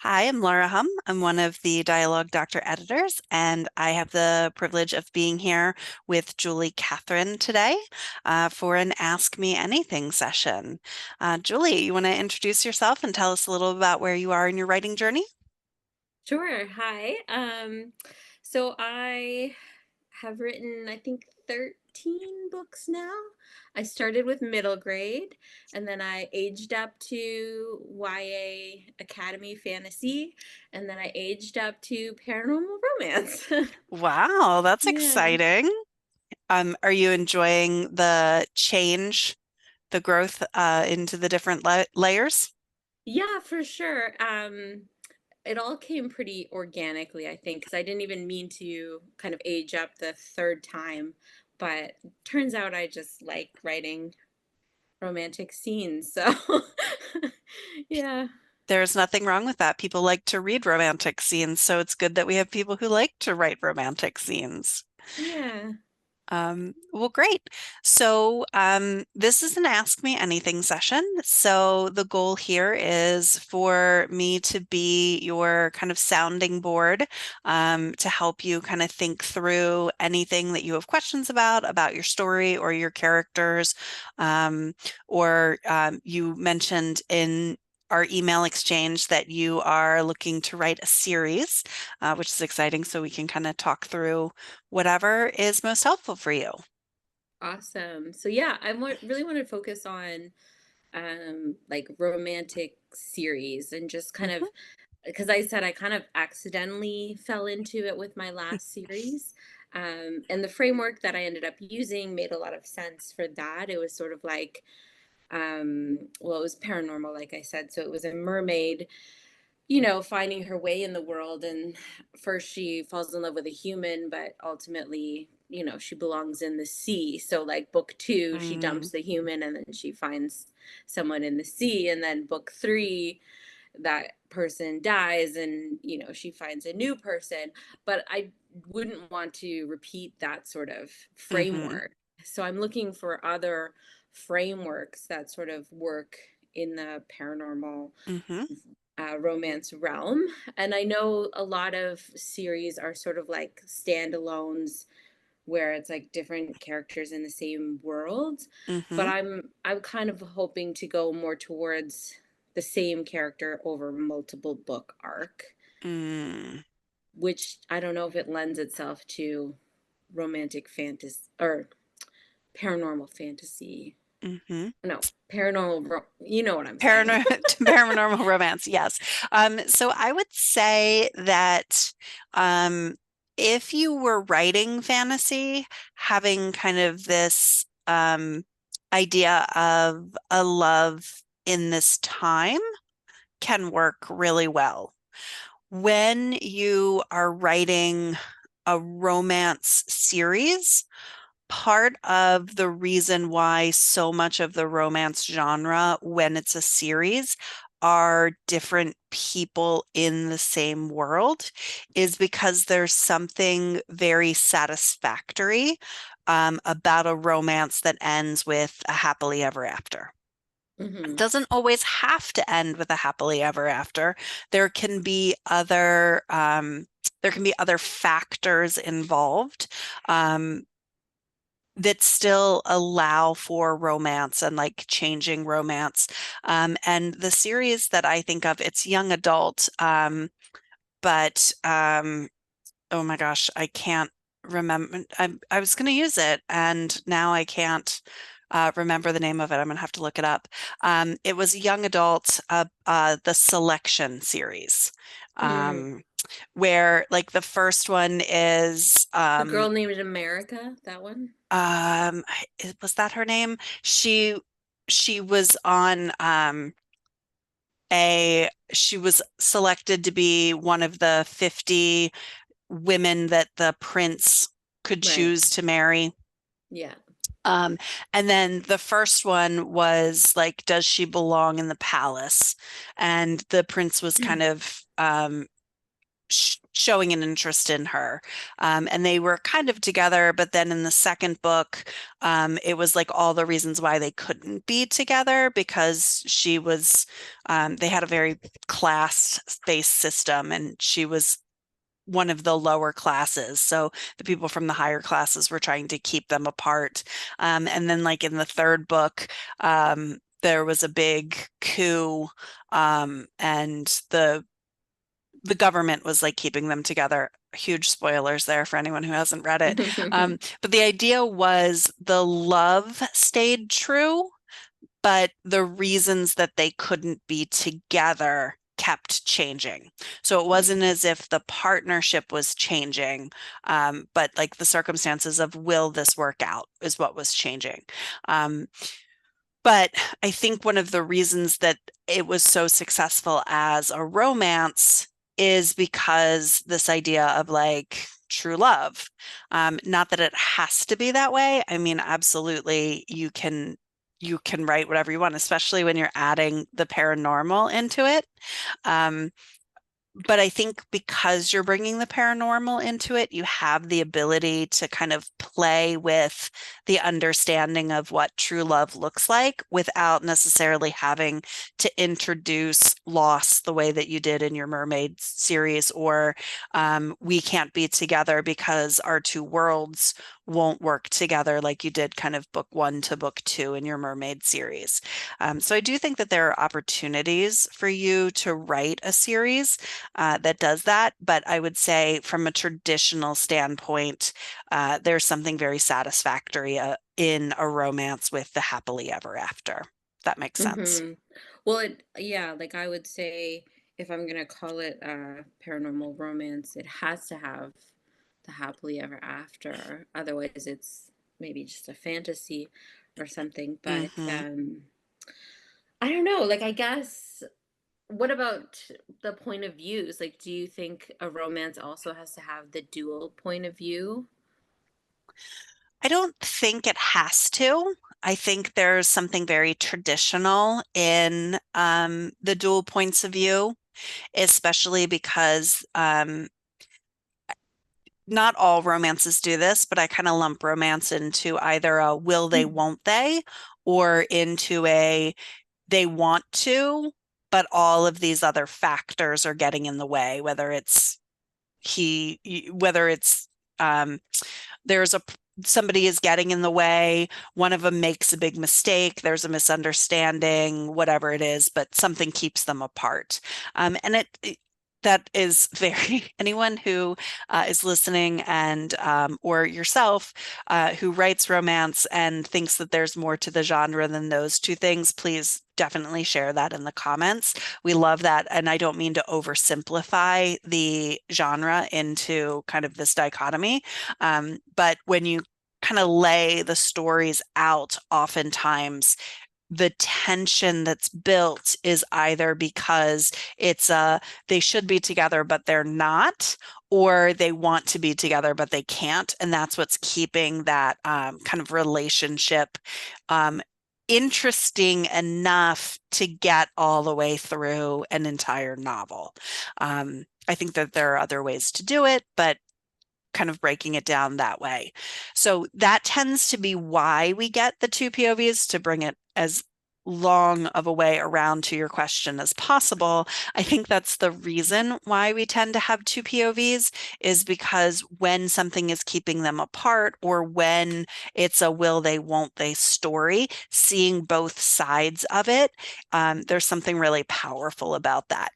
Hi, I'm Laura Humm. I'm one of the Dialogue Doctor editors, and I have the privilege of being here with Julie Catherine today for an Ask Me Anything session. Julie, you want to introduce yourself and tell us a little about where you are in your writing journey? Sure. Hi. So I have written, I think, 13 books now. I started with middle grade and then I aged up to YA Academy Fantasy and then I aged up to paranormal romance. Wow, that's Yeah. exciting. Are you enjoying the change, the growth into the different layers? Yeah, for sure. It all came pretty organically, I think, because I didn't even mean to kind of age up the third time, but turns out I just like writing romantic scenes. So, yeah, There's nothing wrong with that. People like to read romantic scenes, so it's good that we have people who like to write romantic scenes. yeah, Well, great. So, this is an Ask Me Anything session. So, the goal here is for me to be your kind of sounding board, to help you kind of think through anything that you have questions about your story or your characters. Um, or you mentioned in our email exchange that you are looking to write a series, which is exciting. So, we can kind of talk through whatever is most helpful for you. awesome. So yeah, really want to focus on like romantic series and just kind of Mhm, because I said I kind of accidentally fell into it with my last series. And the framework that I ended up using made a lot of sense for that. It was sort of like well, it was paranormal, like I said. So it was a mermaid, finding her way in the world. And first she falls in love with a human, but ultimately, she belongs in the sea. So, like, book two, she mm, dumps the human and then she finds someone in the sea. And then book three, that person dies and, she finds a new person. But I wouldn't want to repeat that sort of mhm, framework. So, I'm looking for other frameworks that sort of work in the paranormal mhm, romance realm. And I know a lot of series are sort of like standalones where it's like different characters in the same world. But mhm, I'm kind of hoping to go more towards the same character over multiple book arc, mm, which I don't know if it lends itself to romantic fantasy or paranormal fantasy. mhm. No, paranormal, you know what I'm saying. Paranormal romance, yes. So I would say that um, if you were writing fantasy, having kind of this idea of a love in this time can work really well. When you are writing a romance series, part of the reason why so much of the romance genre, when it's a series, are different people in the same world is because there's something very satisfactory about a romance that ends with a happily ever after. It Hmm. doesn't always have to end with a happily ever after. There can be other factors involved. Um, that still allow for romance and like changing romance. And the series that I think of, it's young adult, but oh my gosh, I can't remember. I was going to use it, and now I can't remember the name of it. I'm going to have to look it up. It was young adult, the Selection series, Mm. um, where like the first one is The girl named America, that one. um was that her name? She was on a she was selected to be one of the 50 women that the prince could Right. choose to marry. Yeah. Um, and then the first one was like, does she belong in the palace? And the prince was kind of showing an interest in her. And they were kind of together, but then in the second book, it was like all the reasons why they couldn't be together because they had a very class-based system, and she was one of the lower classes. So the people from the higher classes were trying to keep them apart. And then, like in the third book, there was a big coup, and the government was like keeping them together. Huge spoilers there for anyone who hasn't read it. But the idea was the love stayed true, but the reasons that they couldn't be together kept changing. So it wasn't as if the partnership was changing, but like the circumstances of will this work out is what was changing. Um, but I think one of the reasons that it was so successful as a romance is because this idea of like true love. Not that it has to be that way. I mean, absolutely, you can write whatever you want, especially when you're adding the paranormal into it. Um, but I think because you're bringing the paranormal into it, you have the ability to kind of play with the understanding of what true love looks like without necessarily having to introduce loss the way that you did in your mermaid series, or we can't be together because our two worlds won't work together like you did kind of book one to book two in your mermaid series. So I do think that there are opportunities for you to write a series that does that. But I would say, from a traditional standpoint, there's something very satisfactory in a romance with the happily ever after. If that makes sense. Hmm. Well, yeah, like I would say if I'm gonna call it a paranormal romance, it has to have the happily ever after. Otherwise, it's maybe just a fantasy or something. But Hmm. I don't know. Like, I guess, what about the point of views? Like, do you think a romance also has to have the dual point of view? I don't think it has to. I think there's something very traditional in the dual points of view, especially because not all romances do this, but I kind of lump romance into either a will they, won't they, or into a they want to, but all of these other factors are getting in the way, whether it's um, there's a somebody is getting in the way, one of them makes a big mistake, there's a misunderstanding, whatever it is, but something keeps them apart. And that is very anyone who is listening, and or yourself who writes romance and thinks that there's more to the genre than those two things, please definitely share that in the comments. We love that. And I don't mean to oversimplify the genre into kind of this dichotomy. But when you kind of lay the stories out, oftentimes the tension that's built is either because they should be together but they're not, or they want to be together but they can't, and that's what's keeping that kind of relationship um, interesting enough to get all the way through an entire novel. I think that there are other ways to do it, but kind of breaking it down that way. So that tends to be why we get the two POVs, to bring it as long of a way around to your question as possible. I think that's the reason why we tend to have two POVs, is because when something is keeping them apart, or when it's a will they, won't they story, seeing both sides of it, there's something really powerful about that.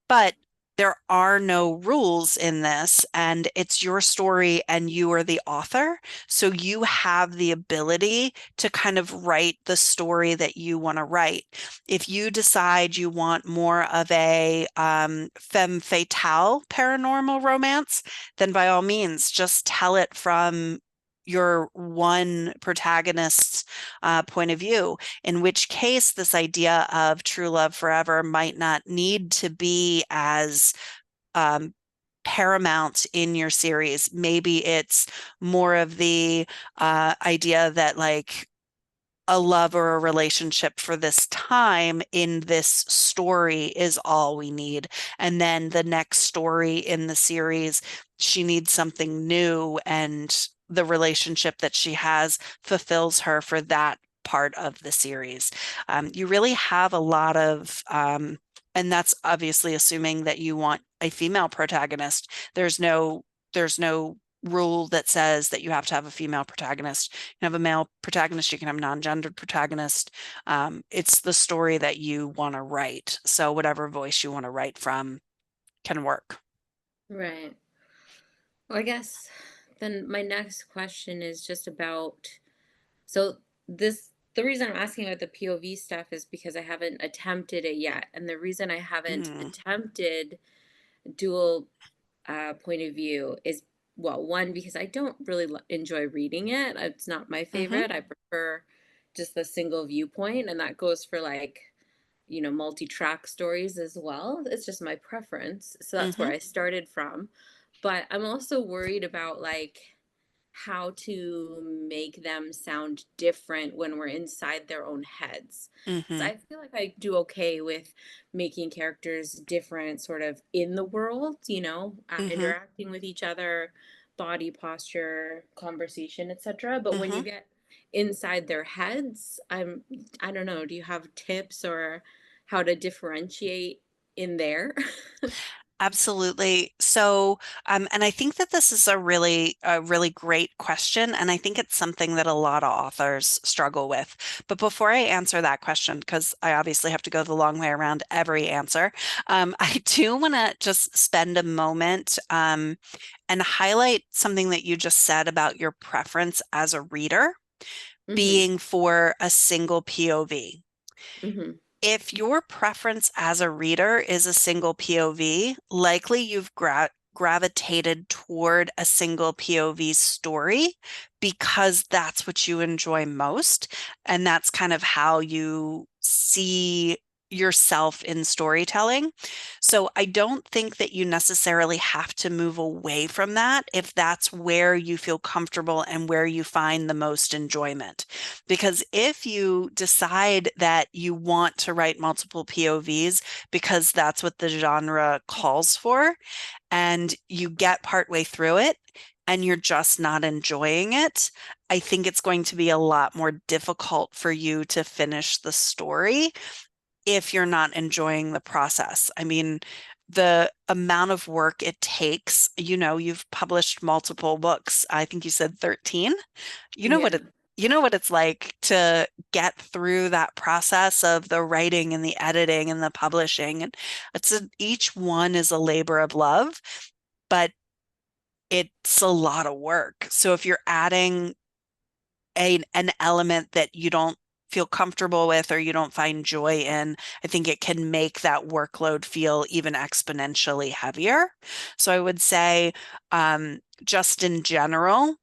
But there are no rules in this, and it's your story, and you are the author. So you have the ability to kind of write the story that you want to write. If you decide you want more of a femme fatale paranormal romance, then by all means, just tell it from your one protagonist's point of view, in which case this idea of true love forever might not need to be as um, paramount in your series. Maybe it's more of the idea that, like, a love or a relationship for this time in this story is all we need. And then the next story in the series, she needs something new, and the relationship that she has fulfills her for that part of the series. You really have a lot of, and that's obviously assuming that you want a female protagonist. There's no rule that says that you have to have a female protagonist. You can have a male protagonist, you can have a non-gendered protagonist. It's the story that you want to write. So whatever voice you want to write from can work. Right. Well, I guess then my next question is just about, so this the reason I'm asking about the POV stuff is because I haven't attempted it yet. And the reason I haven't Mm, attempted dual point of view is, well, one, because I don't really enjoy reading it. It's not my hmm favorite. I prefer just the single viewpoint, and that goes for like, multi-track stories as well. It's just my preference. So that's where hmm I started from. But I'm also worried about like how to make them sound different when we're inside their own heads. Because hmm I feel like I do okay with making characters different, sort of in the world, hmm interacting with each other, body posture, conversation, etc. But when you hmm get inside their heads, I don't know, do you have tips or how to differentiate in there? Absolutely. So, and I think that this is a really great question, and I think it's something that a lot of authors struggle with. But before I answer that question, because I obviously have to go the long way around every answer, I do want to just spend a moment, and highlight something that you just said about your preference as a reader Hmm. being for a single POV. Hmm. If your preference as a reader is a single POV, likely you've gravitated toward a single POV story because that's what you enjoy most. And that's kind of how you see yourself in storytelling. So I don't think that you necessarily have to move away from that if that's where you feel comfortable and where you find the most enjoyment. Because if you decide that you want to write multiple POVs because that's what the genre calls for, and you get partway through it and you're just not enjoying it, I think it's going to be a lot more difficult for you to finish the story if you're not enjoying the process. I mean, the amount of work it takes, you've published multiple books. I think you said 13. You know what Yeah. it you know what it's like to get through that process of the writing and the editing and the publishing. And each one is a labor of love, but it's a lot of work. So if you're adding an element that you don't feel comfortable with or you don't find joy in, I think it can make that workload feel even exponentially heavier. So I would say, just in general,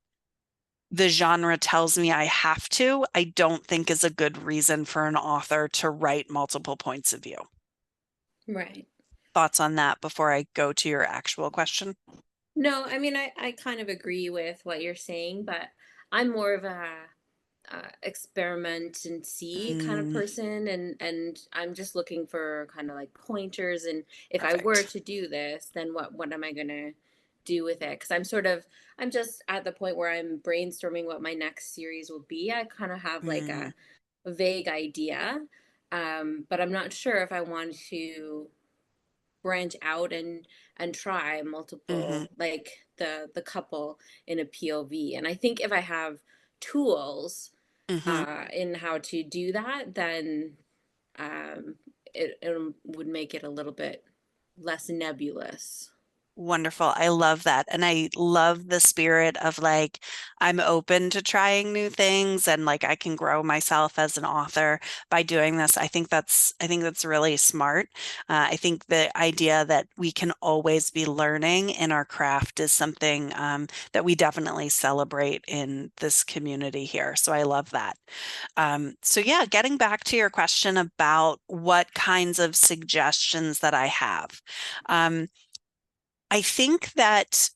the genre tells me I have to, I don't think is a good reason for an author to write multiple points of view. Right. Thoughts on that before I go to your actual question? No, I mean, I kind of agree with what you're saying, but I'm more of a experiment and see kind of Mm, person, and I'm just looking for kind of like pointers. And if I were perfect. to do this, then what am I gonna do with it? Because I'm just at the point where I'm brainstorming what my next series will be. I kind of have like Mm, a vague idea, but I'm not sure if I want to branch out and try hmm multiple, like the couple in a POV. And I think if I have tools hmm in how to do that, then um it would make it a little bit less nebulous. Wonderful. I love that. And I love the spirit of like, I'm open to trying new things and like I can grow myself as an author by doing this. I think that's really smart. I think the idea that we can always be learning in our craft is something that we definitely celebrate in this community here. So I love that. So yeah, getting back to your question about what kinds of suggestions that I have. Um, I think that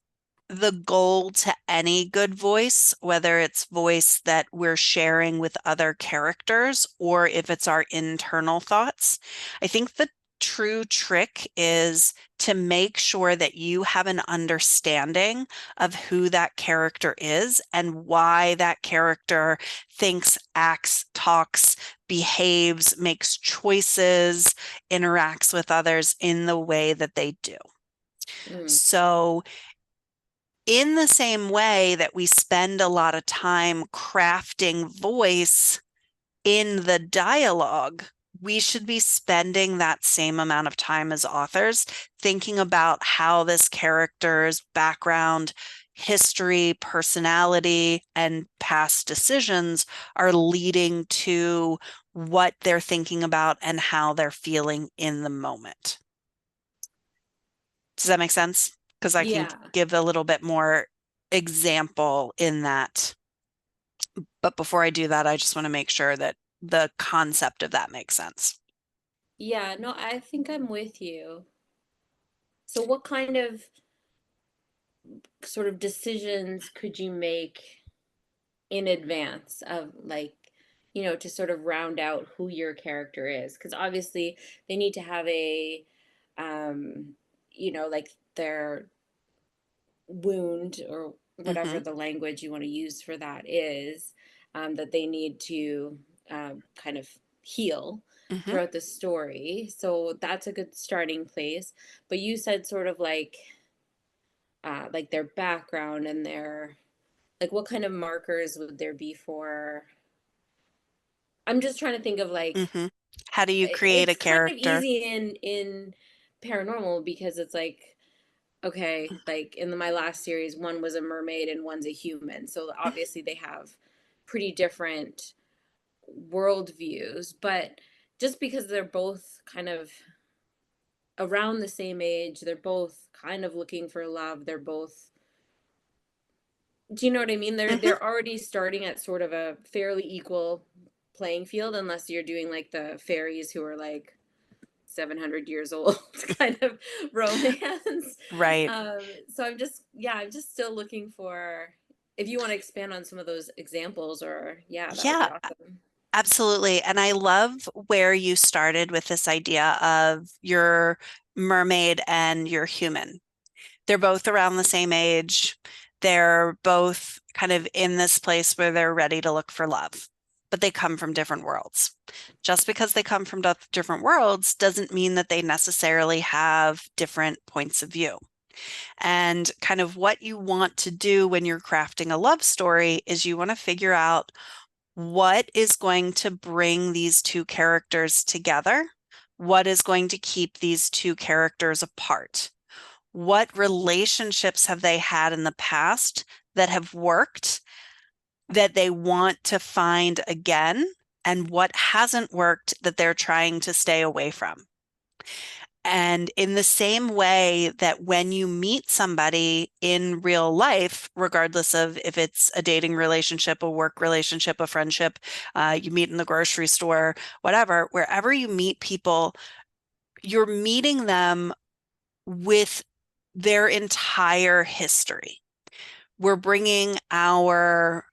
the goal to any good voice, whether it's voice that we're sharing with other characters or if it's our internal thoughts. I think the true trick is to make sure that you have an understanding of who that character is and why that character thinks, acts, talks, behaves, makes choices, interacts with others in the way that they do. Mm. So, in the same way that we spend a lot of time crafting voice in the dialogue, we should be spending that same amount of time as authors thinking about how this character's background, history, personality, and past decisions are leading to what they're thinking about and how they're feeling in the moment. Does that make sense? Because I can Yeah. give a little bit more example in that. But before I do that, I just want to make sure that the concept of that makes sense. Yeah, no, I think I'm with you. So what kind of sort of decisions could you make in advance of like, to sort of round out who your character is? Because obviously they need to have um, like their wound or whatever Hmm. the language you want to use for that is, that they need to kind of heal Hmm. throughout the story. So that's a good starting place. But you said sort of like their background and their like what kind of markers would there be for I'm just trying to think of like Hmm. How do you create a it's kind of character? easy in paranormal because it's like okay, like in my last series, one was a mermaid and one's a human. So obviously they have pretty different worldviews, but just because they're both kind of around the same age, they're both kind of looking for love, they're both do you know what I mean? Hmm. They're already starting at sort of a fairly equal playing field unless you're doing like the fairies who are like 700 years old kind of romance. Right. So I'm just still looking for, if you want to expand on some of those examples, or yeah, that would be Yeah, awesome. absolutely. And I love where you started with this idea of your mermaid and your human. They're both around the same age. They're both kind of in this place where they're ready to look for love, but they come from different worlds. Just because they come from different worlds doesn't mean that they necessarily have different points of view. And kind of what you want to do when you're crafting a love story is you want to figure out what is going to bring these two characters together, what is going to keep these two characters apart. What relationships have they had in the past that have worked that they want to find again? And what hasn't worked that they're trying to stay away from? And in the same way that when you meet somebody in real life, regardless of if it's a dating relationship, a work relationship, a friendship, you meet in the grocery store, whatever, wherever you meet people, you're meeting them with their entire history. We're bringing our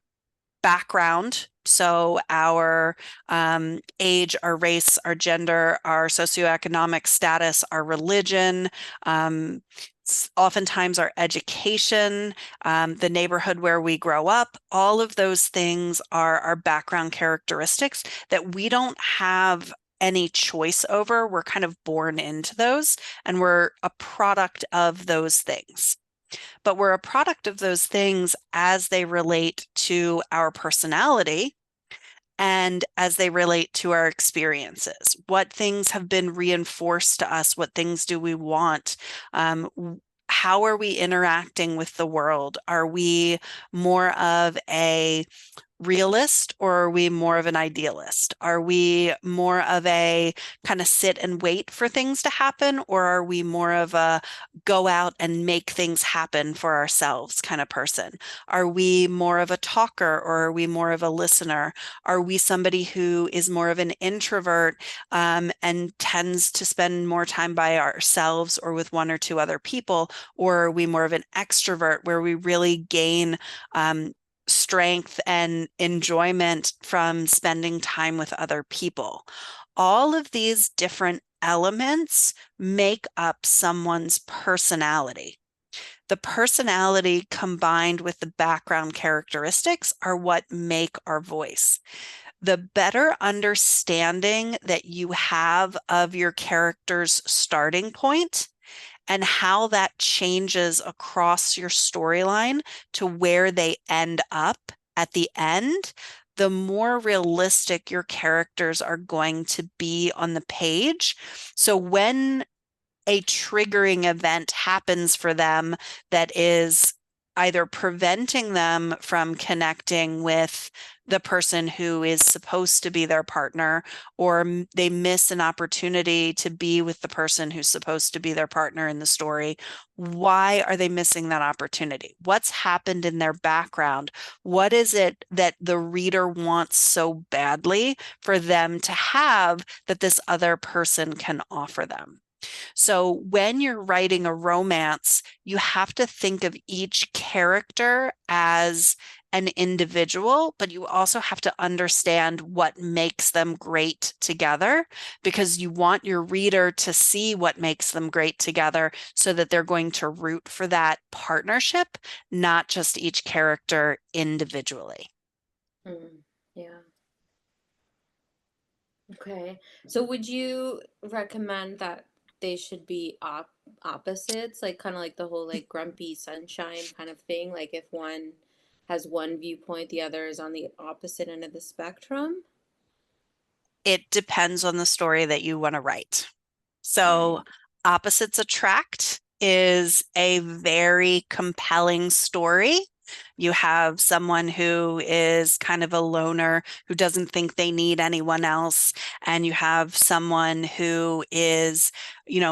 background, so our age, our race, our gender, our socioeconomic status, our religion, um, oftentimes our education, the neighborhood where we grow up, all of those things are our background characteristics that we don't have any choice over. We're kind of born into those, and we're a product of those things, but we're a product of those things as they relate to our personality and as they relate to our experiences. What things have been reinforced to us? What things do we want? Um, how are we interacting with the world? Are we more of a realist or are we more of an idealist? Are we more of a kind of sit and wait for things to happen, or are we more of a go out and make things happen for ourselves kind of person? Are we more of a talker or are we more of a listener? Are we somebody who is more of an introvert and tends to spend more time by ourselves or with one or two other people? Or are we more of an extrovert where we really gain strength and enjoyment from spending time with other people? All of these different elements make up someone's personality. The personality combined with the background characteristics are what make our voice. The better understanding that you have of your character's starting point and how that changes across your storyline to where they end up at the end, the more realistic your characters are going to be on the page. So when a triggering event happens for them that is either preventing them from connecting with the person who is supposed to be their partner, or they miss an opportunity to be with the person who's supposed to be their partner in the story. Why are they missing that opportunity? What's happened in their background? What is it that the reader wants so badly for them to have that this other person can offer them? So when you're writing a romance, you have to think of each character as an individual, but you also have to understand what makes them great together because you want your reader to see what makes them great together so that they're going to root for that partnership, not just each character individually. Mm, yeah. Okay. So would you recommend that they should be opposites, like kind of like the whole like grumpy sunshine kind of thing? Like if one has one viewpoint, the other is on the opposite end of the spectrum? It depends on the story that you want to write. So, Right. Opposites Attract is a very compelling story. You have someone who is kind of a loner who doesn't think they need anyone else, and you have someone who is,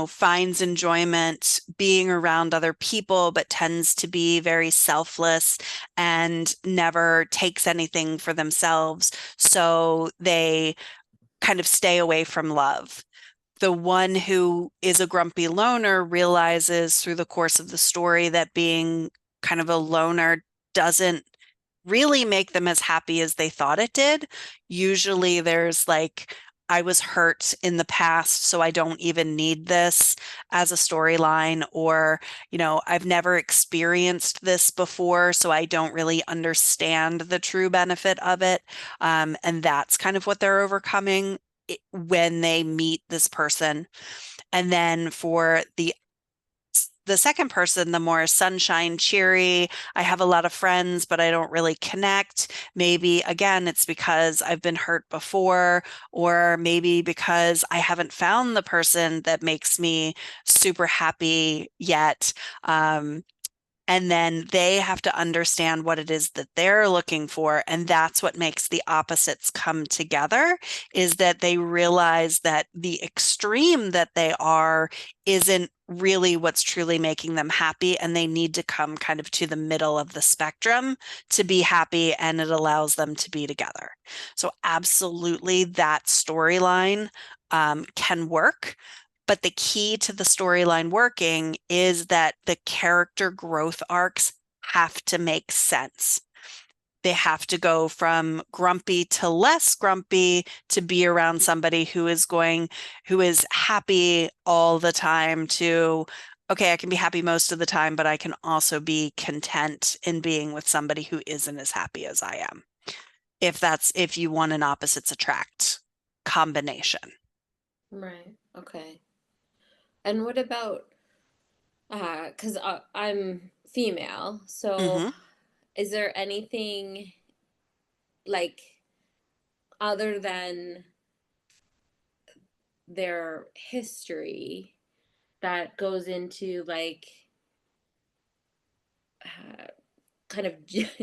finds enjoyment being around other people, but tends to be very selfless and never takes anything for themselves. So they kind of stay away from love. The one who is a grumpy loner realizes through the course of the story that being kind of a loner doesn't really make them as happy as they thought it did. Usually there's like, I was hurt in the past, so I don't even need this as a storyline, or, I've never experienced this before, so I don't really understand the true benefit of it. And that's kind of what they're overcoming when they meet this person. And then for the second person, the more sunshine, cheery, I have a lot of friends, but I don't really connect. Maybe again, it's because I've been hurt before, or maybe because I haven't found the person that makes me super happy yet. And then they have to understand what it is that they're looking for. And that's what makes the opposites come together, is that they realize that the extreme that they are isn't really what's truly making them happy. And they need to come kind of to the middle of the spectrum to be happy. And it allows them to be together. So, absolutely, that storyline can work. But the key to the storyline working is that the character growth arcs have to make sense. They have to go from grumpy to less grumpy to be around somebody who is happy all the time to, okay, I can be happy most of the time, but I can also be content in being with somebody who isn't as happy as I am. If you want an opposites attract combination. Right. Okay. And what about because I'm female, so Hmm. is there anything like other than their history that goes into like kind of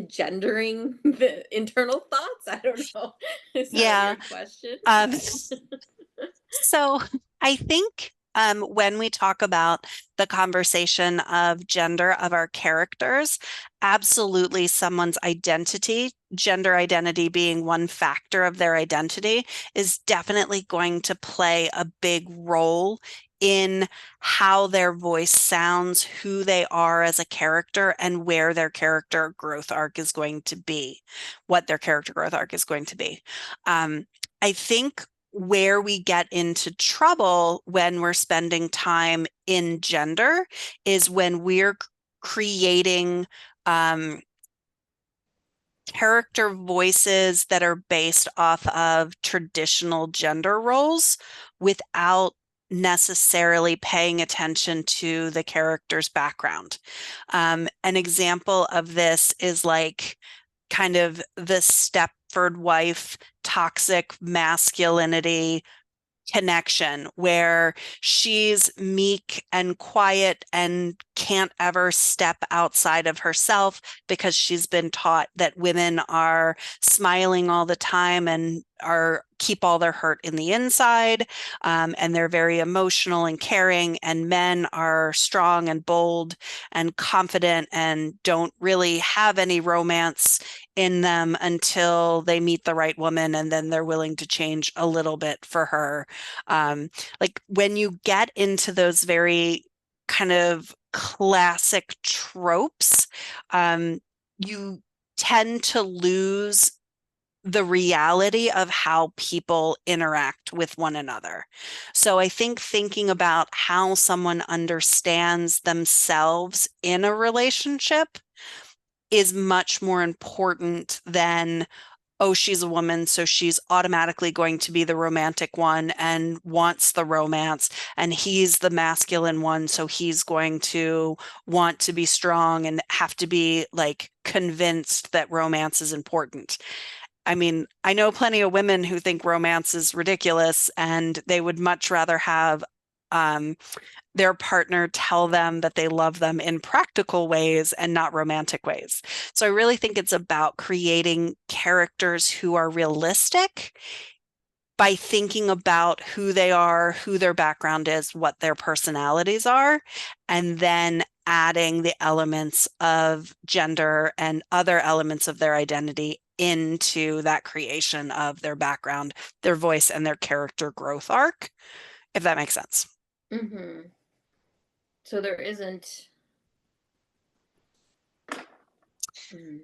gendering the internal thoughts. I don't know. Is that a Yeah. weird question? Um, But So I think when we talk about the conversation of gender of our characters, absolutely someone's identity, gender identity being one factor of their identity, is definitely going to play a big role in how their voice sounds, who they are as a character, and where their character growth arc is going to be, what their character growth arc is going to be. I think where we get into trouble when we're spending time in gender is when we're creating um, character voices that are based off of traditional gender roles without necessarily paying attention to the character's background. An example of this is like kind of the Stepford wife, toxic masculinity connection where she's meek and quiet and can't ever step outside of herself because she's been taught that women are smiling all the time and are keep all their hurt in the inside, and they're very emotional and caring, and men are strong and bold and confident and don't really have any romance in them until they meet the right woman, and then they're willing to change a little bit for her. Like when you get into those very kind of classic tropes, you tend to lose the reality of how people interact with one another. So I think thinking about how someone understands themselves in a relationship is much more important than, oh, she's a woman, so she's automatically going to be the romantic one and wants the romance, and he's the masculine one, so he's going to want to be strong and have to be like convinced that romance is important. I mean, I know plenty of women who think romance is ridiculous and they would much rather have um, their partner tell them that they love them in practical ways and not romantic ways. So I really think it's about creating characters who are realistic by thinking about who they are, who their background is, what their personalities are, and then adding the elements of gender and other elements of their identity into that creation of their background, their voice, and their character growth arc, if that makes sense. hmm. So there isn't. Mm,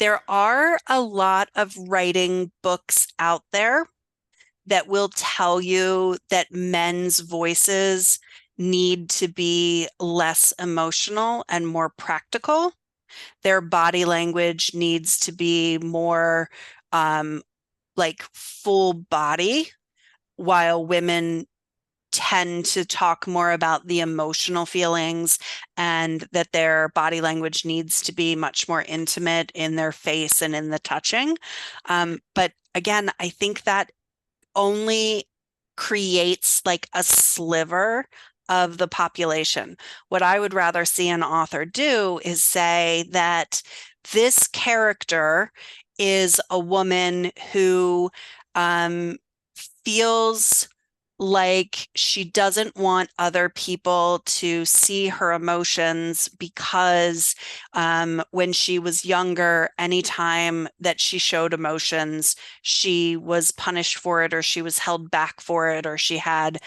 There are a lot of writing books out there that will tell you that men's voices need to be less emotional and more practical. Their body language needs to be more um, like full body, while women tend to talk more about the emotional feelings, and that their body language needs to be much more intimate in their face and in the touching. But again, I think that only creates like a sliver of the population. What I would rather see an author do is say that this character is a woman who um, feels like she doesn't want other people to see her emotions because when she was younger, anytime that she showed emotions, she was punished for it, or she was held back for it, or she had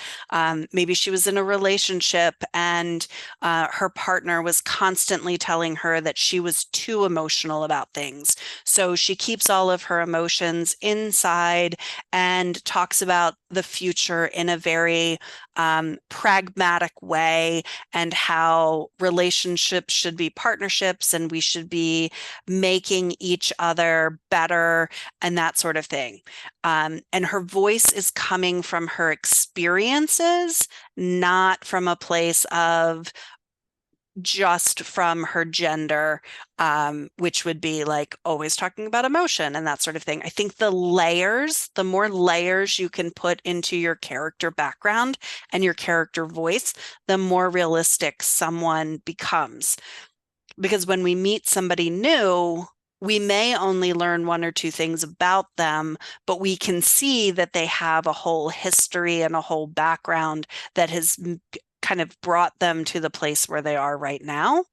maybe she was in a relationship and her partner was constantly telling her that she was too emotional about things. So she keeps all of her emotions inside and talks about the future in a very pragmatic way, and how relationships should be partnerships and we should be making each other better and that sort of thing. And her voice is coming from her experiences, not from a place of just from her gender, which would be like always talking about emotion and that sort of thing. I think the more layers you can put into your character background and your character voice, the more realistic someone becomes. because when we meet somebody new, we may only learn one or two things about them, but we can see that they have a whole history and a whole background that has kind of brought them to the place where they are right now.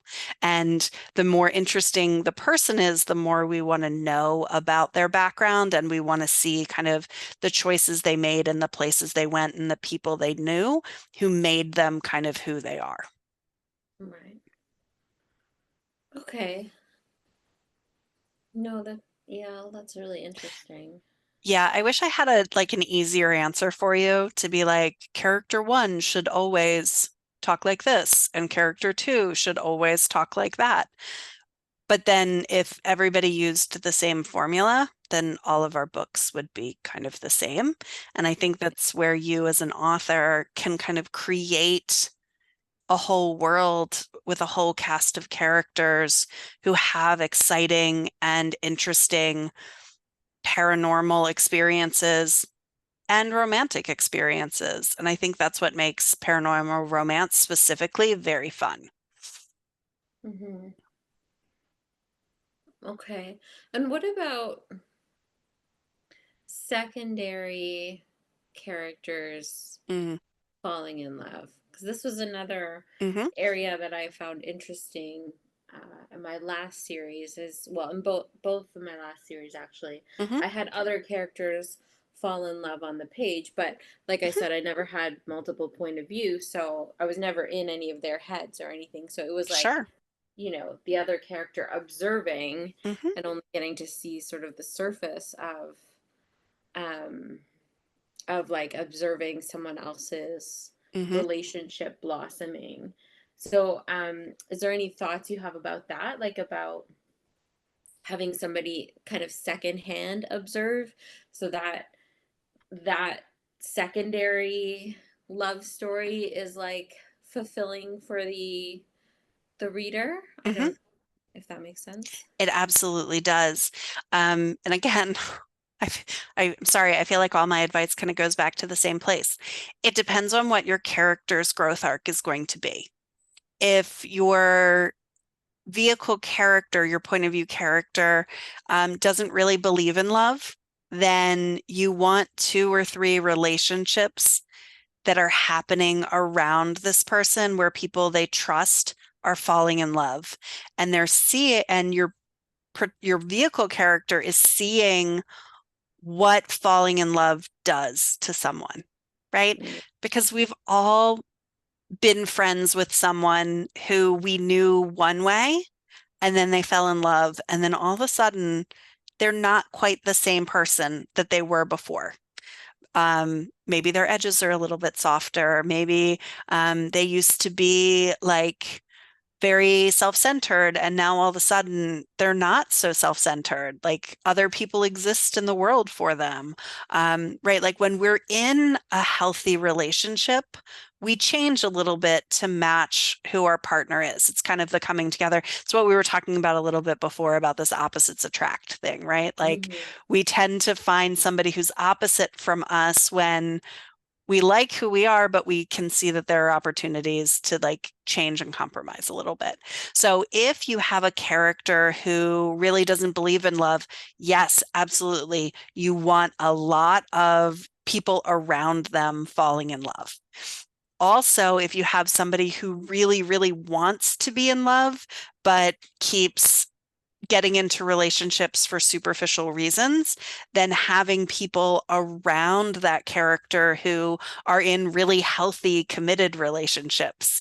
And the more interesting the person is, the more we want to know about their background and we want to see kind of the choices they made and the places they went and the people they knew who made them kind of who they are. Right. Okay. No, yeah, that's really interesting. Yeah, I wish I had a like an easier answer for you to be like character one should always talk like this and character two should always talk like that. But then if everybody used the same formula, then all of our books would be kind of the same. And I think that's where you as an author can kind of create a whole world with a whole cast of characters who have exciting and interesting paranormal experiences and romantic experiences. And I think that's what makes paranormal romance specifically very fun. Hmm. Okay. And what about secondary characters Mm, falling in love? Because this was another hmm area that I found interesting in my last series. Is well, in both of my last series actually, hmm I had other characters fall in love on the page, but like I hmm said, I never had multiple point of view, so I was never in any of their heads or anything. So it was like, Sure. the other character observing hmm and only getting to see sort of the surface um of like observing someone else's hmm relationship blossoming. So, is there any thoughts you have about that? Like about having somebody kind of secondhand observe so that that secondary love story is like fulfilling for the reader? I hmm don't if that makes sense. It absolutely does. And again, I, I'm sorry, I feel like all my advice kind of goes back to the same place. It depends on what your character's growth arc is going to be. If your vehicle character, your point of view character, doesn't really believe in love, then you want two or three relationships that are happening around this person where people they trust are falling in love and your vehicle character is seeing what falling in love does to someone, right? Mm. Because we've all been friends with someone who we knew one way and then they fell in love and then all of a sudden they're not quite the same person that they were before. Maybe their edges are a little bit softer. Maybe they used to be like very self-centered and now all of a sudden they're not so self-centered, like other people exist in the world for them. Right, like when we're in a healthy relationship we change a little bit to match who our partner is. It's kind of the coming together. It's what we were talking about a little bit before about this opposites attract thing, right? Like Mhm. we tend to find somebody who's opposite from us when we like who we are, but we can see that there are opportunities to like change and compromise a little bit. So if you have a character who really doesn't believe in love, yes, absolutely. You want a lot of people around them falling in love. Also, if you have somebody who really, really wants to be in love, but keeps getting into relationships for superficial reasons, then having people around that character who are in really healthy, committed relationships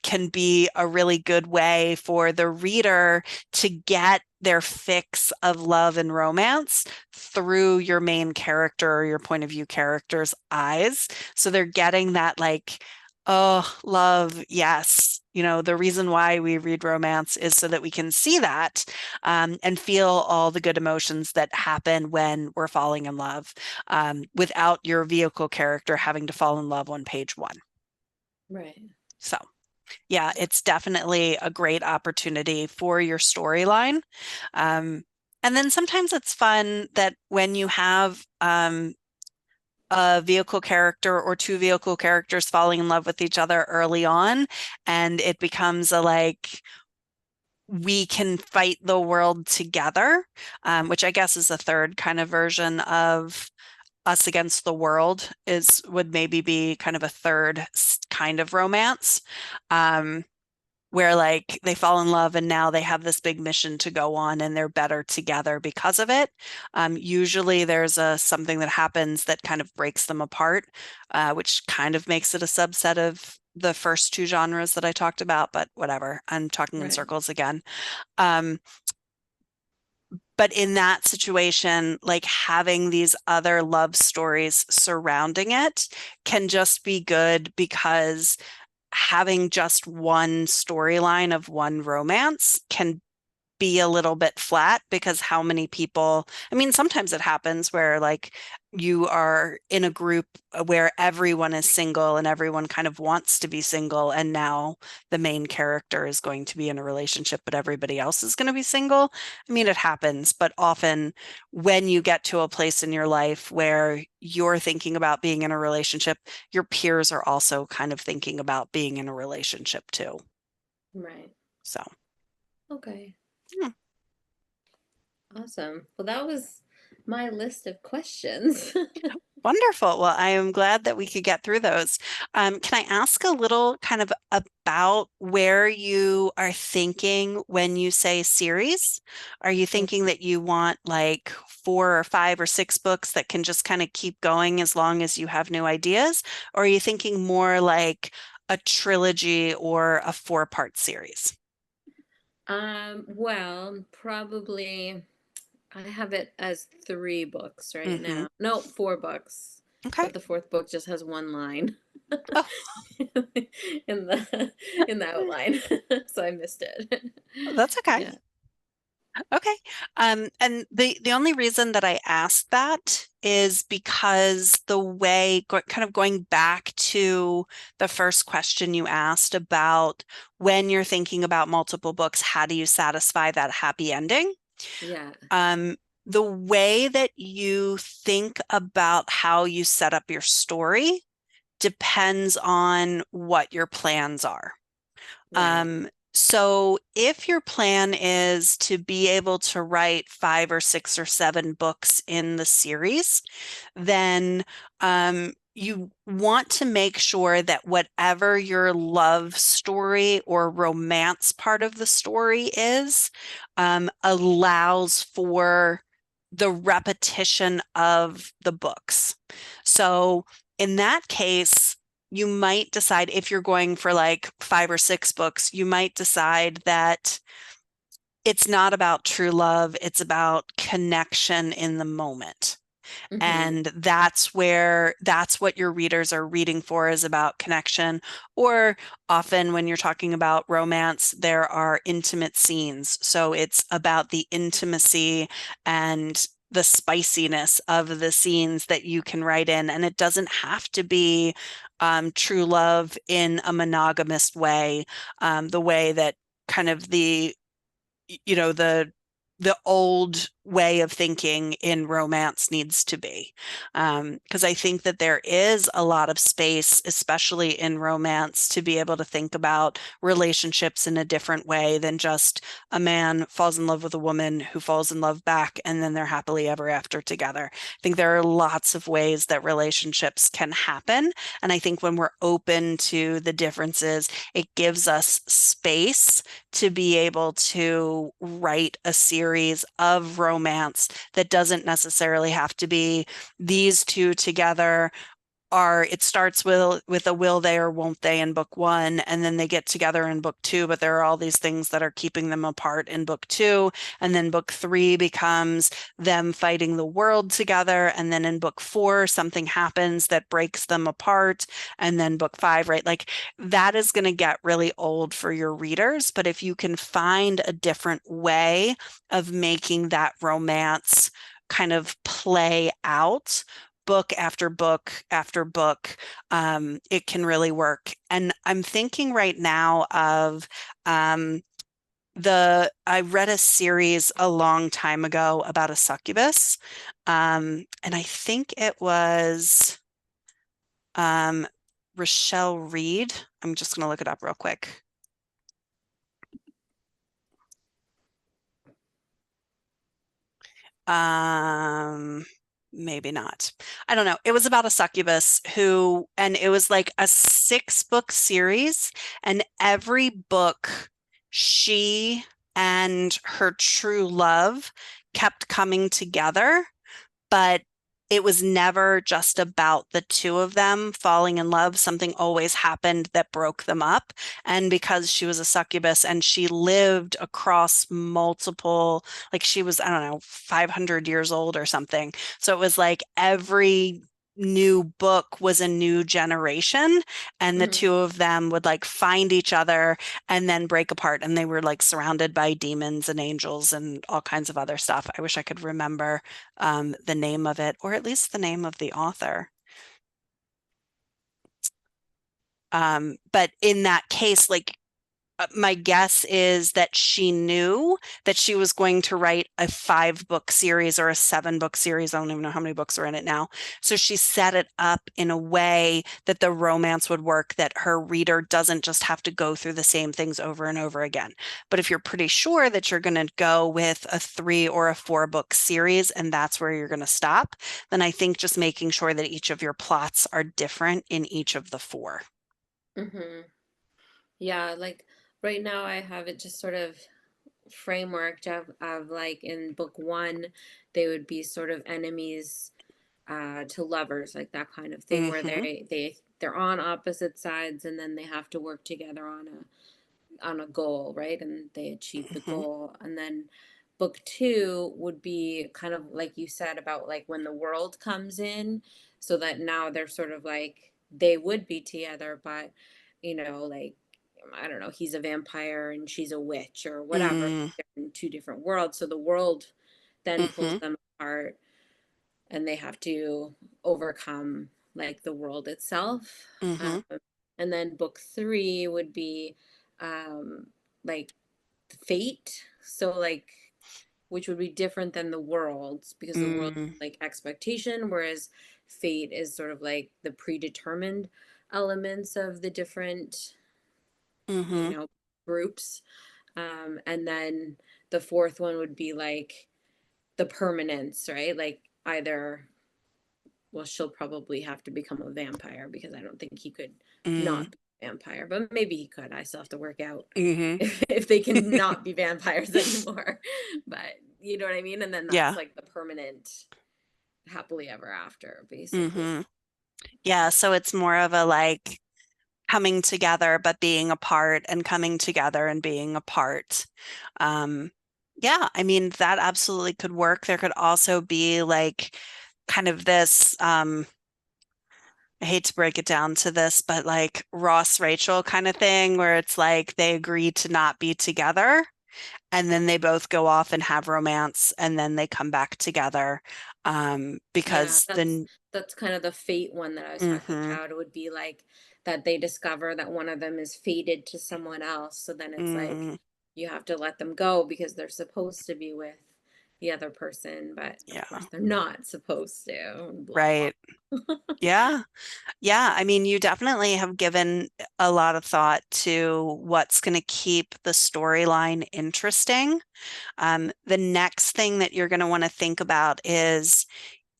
can be a really good way for the reader to get their fix of love and romance through your main character or your point of view character's eyes. So they're getting that like, oh, love, yes. The reason why we read romance is so that we can see that and feel all the good emotions that happen when we're falling in love without your vehicle character having to fall in love on page one. Right. So, yeah, it's definitely a great opportunity for your storyline. Um, and then sometimes it's fun that when you have a vehicle character or two vehicle characters falling in love with each other early on, and it becomes a like we can fight the world together, which I guess is a third kind of version of us against the world is would maybe be kind of a third kind of romance. Um, where like they fall in love and now they have this big mission to go on and they're better together because of it. Usually there's a something that happens that kind of breaks them apart, which kind of makes it a subset of the first two genres that I talked about, but whatever. I'm talking in Right. circles again. Um, but in that situation, like having these other love stories surrounding it can just be good because having just one storyline of one romance can be a little bit flat because how many people, I mean, sometimes it happens where like you are in a group where everyone is single and everyone kind of wants to be single, and now the main character is going to be in a relationship, but everybody else is going to be single. I mean, it happens, but often when you get to a place in your life where you're thinking about being in a relationship, your peers are also kind of thinking about being in a relationship too. Right. So, Okay. hmm. Awesome. Well, that was my list of questions. Wonderful. Well, I am glad that we could get through those. Can I ask a little kind of about where you are thinking when you say series? Are you thinking that you want like 4 or 5 or 6 books that can just kind of keep going as long as you have new ideas? Or are you thinking more like a trilogy or a 4-part series? Well, probably I have it as 3 books right Hmm. now. No, 4 books. Okay. But the fourth book just has one line Oh, in the outline. So I missed it. that's okay. Yeah. Okay. And the only reason that I asked that is because the way, kind of going back to the first question you asked about when you're thinking about multiple books, how do you satisfy that happy ending? Yeah. Um, the way that you think about how you set up your story depends on what your plans are. Right. So if your plan is to be able to write 5 or 6 or 7 books in the series, then you want to make sure that whatever your love story or romance part of the story is, allows for the repetition of the books. So in that case, you might decide if you're going for like 5 or 6 books, you might decide that it's not about true love, it's about connection in the moment. Mm-hmm. And that's what your readers are reading for is about connection. Or often when you're talking about romance, there are intimate scenes. So it's about the intimacy and the spiciness of the scenes that you can write in. And it doesn't have to be true love in a monogamous way, the way that kind of you know, the old way of thinking in romance needs to be. Because I think that there is a lot of space, especially in romance, to be able to think about relationships in a different way than just a man falls in love with a woman who falls in love back and then they're happily ever after together. I think there are lots of ways that relationships can happen. And I think when we're open to the differences, it gives us space to be able to write a series of romance that doesn't necessarily have to be these two together are it starts with a will they or won't they in book one, and then they get together in book two, but there are all these things that are keeping them apart in book two, and then book three becomes them fighting the world together, and then in book four something happens that breaks them apart, and then book five, right? Like that is going to get really old for your readers, but if you can find a different way of making that romance kind of play out book after book after book, it can really work. And I'm thinking right now of um, I read a series a long time ago about a succubus, and I think it was um, Rochelle Reed. I'm just going to look it up real quick. Um, maybe not. I don't know. It was about a succubus who, and it was like a 6 book series, and every book she and her true love kept coming together, but it was never just about the two of them falling in love. Something always happened that broke them up. And because she was a succubus and she lived across multiple, like she was, I don't know, 500 years old or something. So it was like every new book was a new generation, and the Hmm. two of them would like find each other and then break apart, and they were like surrounded by demons and angels and all kinds of other stuff. I wish I could remember the name of it, or at least the name of the author. But in that case, like my guess is that she knew that she was going to write a 5 book series or a 7 book series. I don't even know how many books are in it now. So she set it up in a way that the romance would work, that her reader doesn't just have to go through the same things over and over again. But if you're pretty sure that you're going to go with a 3 or a 4 book series and that's where you're going to stop, then I think just making sure that each of your plots are different in each of the four. Hmm. Yeah, like right now I have it just sort of frameworked of like in book one, they would be sort of enemies to lovers, like that kind of thing where Mm-hmm. they're on opposite sides and then they have to work together on a goal, right? And they achieve the Mm-hmm. goal. And then book two would be kind of like you said about like when the world comes in, so that now they're sort of like they would be together, but like I don't know, he's a vampire and she's a witch or whatever. Mm-hmm. They're in two different worlds. So the world then pulls Mm-hmm. them apart and they have to overcome like the world itself. Mm-hmm. Um, and then book three would be um, like fate. So like which would be different than the worlds because the world Mm-hmm. like expectation, whereas fate is sort of like the predetermined elements of the different you Mm-hmm. know groups. And then the fourth one would be like the permanence, right? Like either well, she'll probably have to become a vampire because I don't think he could not be a vampire, but maybe he could. I still have to work out Mm-hmm. if they can not be vampires anymore. But you know what I mean? And then that's Yeah. like the permanent happily ever after, basically. Mm-hmm. Yeah. So it's more of a like coming together, but being apart, and coming together and being apart. Um, yeah, I mean, that absolutely could work. There could also be like kind of this, I hate to break it down to this, but like Ross Rachel kind of thing where it's like they agree to not be together, and then they both go off and have romance, and then they come back together. Yeah, Because then, that's kind of the fate one that I was talking mm-hmm, about. It would be like that they discover that one of them is fated to someone else. So then it's like mm, you have to let them go because they're supposed to be with the other person, but of yeah, course they're not supposed to. Blah right. blah. Yeah. Yeah, I mean, you definitely have given a lot of thought to what's going to keep the storyline interesting. The next thing that you're going to want to think about is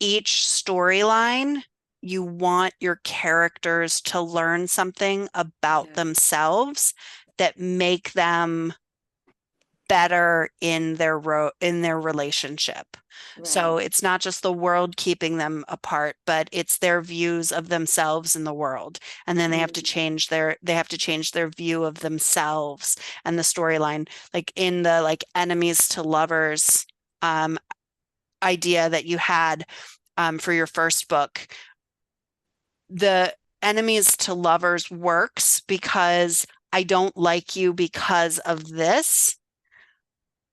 each storyline, you want your characters to learn something about Yeah, themselves that make them better in their relationship. So right. it's not just the world keeping them apart, but it's their views of themselves in the world. And then Mm, they have to change their view of themselves and the storyline. Like in the like enemies to lovers um idea that you had for your first book, the enemies to lovers works because I don't like you because of this.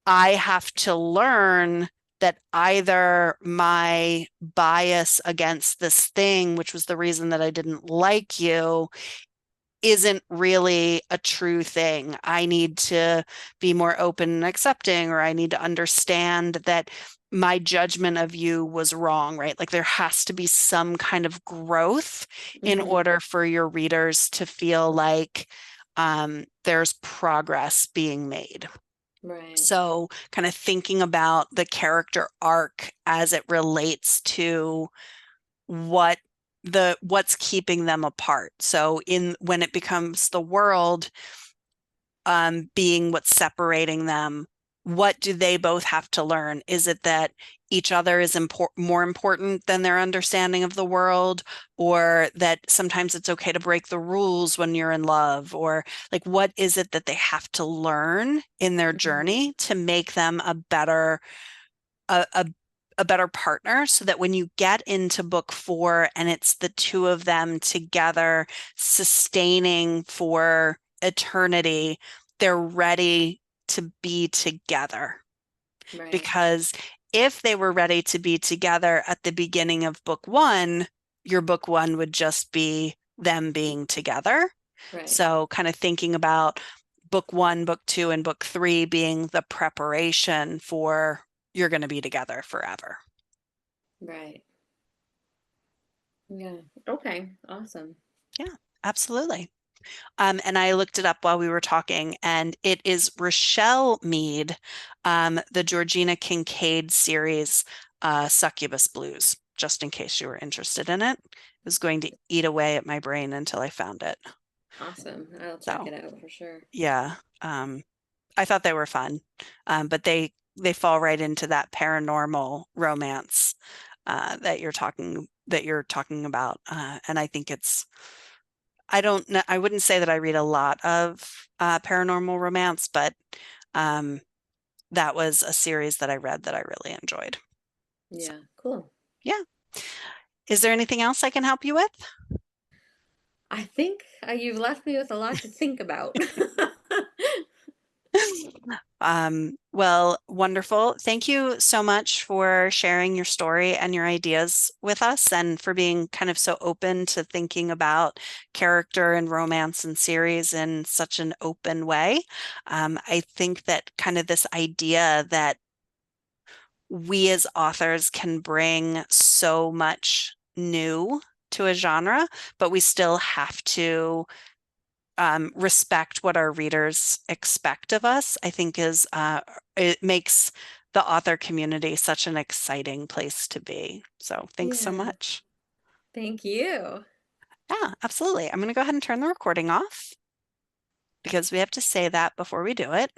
I have to learn that either my bias against this thing, which was the reason that I didn't like you, isn't really a true thing. I need to be more open and accepting, or I need to understand that my judgment of you was wrong, right? Like there has to be some kind of growth in hmm. order for your readers to feel like there's progress being made. Right. So, kind of thinking about the character arc as it relates to what what's keeping them apart. So, in when it becomes the world being what's separating them, what do they both have to learn? Is it that each other is more important than their understanding of the world, or that sometimes it's okay to break the rules when you're in love, or like what is it that they have to learn in their Hmm. journey to make them a, a a better partner so that when you get into book four and it's the two of them together sustaining for eternity, they're ready to be together. Right. Because if they were ready to be together at the beginning of book one, your book one would just be them being together. Right. So, kind of thinking about book one, book two, and book three being the preparation for you're going to be together forever. Right. Yeah. Okay. Awesome. Yeah, absolutely. And I looked it up while we were talking, and it is Rochelle Mead, the Georgina Kincaid series, Succubus Blues, just in case you were interested in it. It was going to eat away at my brain until I found it. Awesome. I'll check So, it out for sure. yeah, I thought they were fun, but they fall right into that paranormal romance that you're talking about, and I think it's I don't know. I wouldn't say that I read a lot of paranormal romance, but um, that was a series that I read that I really enjoyed. So, Yeah. Cool. yeah. Is there anything else I can help you with? I think you've left me with a lot to think about. Well, wonderful. Thank you so much for sharing your story and your ideas with us and for being kind of so open to thinking about character and romance and series in such an open way. I think that kind of this idea that we as authors can bring so much new to a genre, but we still have to respect what our readers expect of us, I think it makes the author community such an exciting place to be. So thanks so Yeah. much. Thank you. Yeah, absolutely. I'm going to go ahead and turn the recording off because we have to say that before we do it.